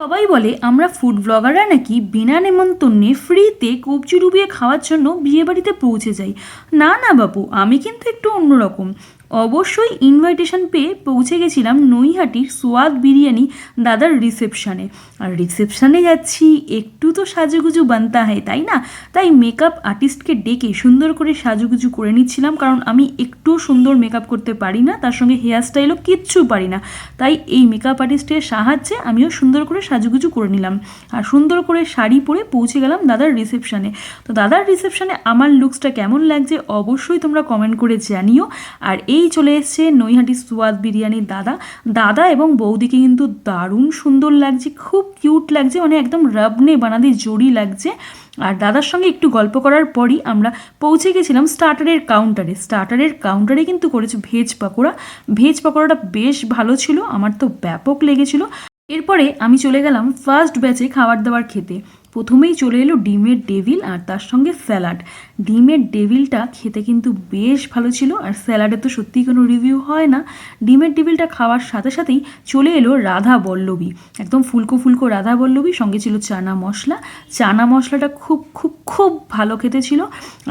সবাই বলে আমরা ফুড ব্লগাররা নাকি বিনা নেমন্তন্নে ফ্রিতে কবজি ডুবিয়ে খাওয়ার জন্য বিয়েবাড়িতে পৌঁছে যাই। না না বাবু, আমি কিন্তু একটু অন্যরকম। অবশ্যই ইনভাইটেশন পেয়ে পৌঁছে গেছিলাম নৈহাটির সোয়াদ বিরিয়ানি দাদার রিসেপশানে। আর রিসেপশানে যাচ্ছি, একটু তো সাজুগুজু বানতা হয়, তাই না? তাই মেকআপ আর্টিস্টকে ডেকে সুন্দর করে সাজুগুজু করে নিচ্ছিলাম, কারণ আমি একটুও সুন্দর মেকআপ করতে পারি না, তার সঙ্গে হেয়ার স্টাইলও কিচ্ছু পারি না। তাই এই মেকআপ আর্টিস্টের সাহায্যে আমিও সুন্দর করে সাজুগুজু করে নিলাম আর সুন্দর করে শাড়ি পরে পৌঁছে গেলাম দাদার রিসেপশানে। তো দাদার রিসেপশানে আমার লুকসটা কেমন লাগছে অবশ্যই তোমরা কমেন্ট করে জানিও। আর এই চলে এসছে নৈহাটি সোয়াদ বিরিয়ানির দাদা। দাদা এবং বৌদিকে কিন্তু দারুণ সুন্দর লাগছে, খুব কিউট লাগছে, মানে একদম রাবনে বানাদি জড়ি লাগছে। আর দাদার সঙ্গে একটু গল্প করার পরই আমরা পৌঁছে গেছিলাম স্টার্টারের কাউন্টারে কিন্তু করেছে ভেজ পাকোড়া। ভেজ পাকোড়াটা বেশ ভালো ছিল, আমার তো ব্যাপক লেগেছিল। এরপরে আমি চলে গেলাম ফার্স্ট ব্যাচে খাবার দাবার খেতে। প্রথমেই চলে এলো ডিমের ডেভিল আর তার সঙ্গে স্যালাড। ডিমের ডেভিলটা খেতে কিন্তু বেশ ভালো ছিল, আর স্যালাডে তো সত্যিই কোনো রিভিউ হয় না। ডিমের ডেভিলটা খাওয়ার সাথে সাথেই চলে এলো রাধা বল্লভী, একদম ফুলকো ফুলকো রাধা বল্লভী, সঙ্গে ছিল চানা মশলা। চানা মশলাটা খুব খুব খুব ভালো খেতে ছিল।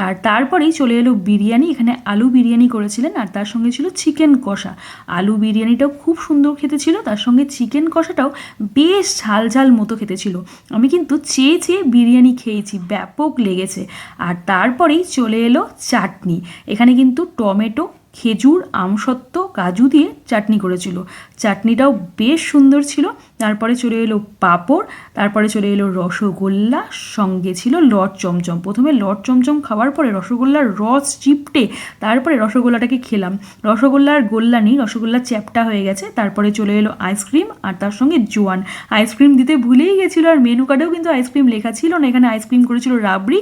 আর তারপরেই চলে এলো বিরিয়ানি। এখানে আলু বিরিয়ানি করেছিলেন আর তার সঙ্গে ছিল চিকেন কষা। আলু বিরিয়ানিটাও খুব সুন্দর খেতে ছিল, তার সঙ্গে চিকেন কষাটাও বেশ ঝাল ঝাল মতো খেতে ছিল। আমি কিন্তু চেয়ে চেয়ে বিরিয়ানি খেয়েছি, ব্যাপক লেগেছে। আর তারপরেই চলে এলো চাটনি। এখানে কিন্তু টমেটো, খেজুর, আমসত্ত্ব, কাজু দিয়ে চাটনি করেছিল। চাটনিটাও বেশ সুন্দর ছিল। তারপরে চলে এলো পাঁপড়, তারপরে চলে এলো রসগোল্লা, সঙ্গে ছিল লট চমচম। প্রথমে লট চমচম খাওয়ার পরে রসগোল্লার রস চিপটে তারপরে রসগোল্লাটাকে খেলাম। রসগোল্লার গোল্লা নেই, রসগোল্লা চ্যাপটা হয়ে গেছে। তারপরে চলে এলো আইসক্রিম আর তার সঙ্গে জোয়ান। আইসক্রিম দিতে ভুলেই গেছিলো, আর মেনু কার্ডেও কিন্তু আইসক্রিম লেখা ছিল না, এখানে আইসক্রিম করেছিল রাবড়ি।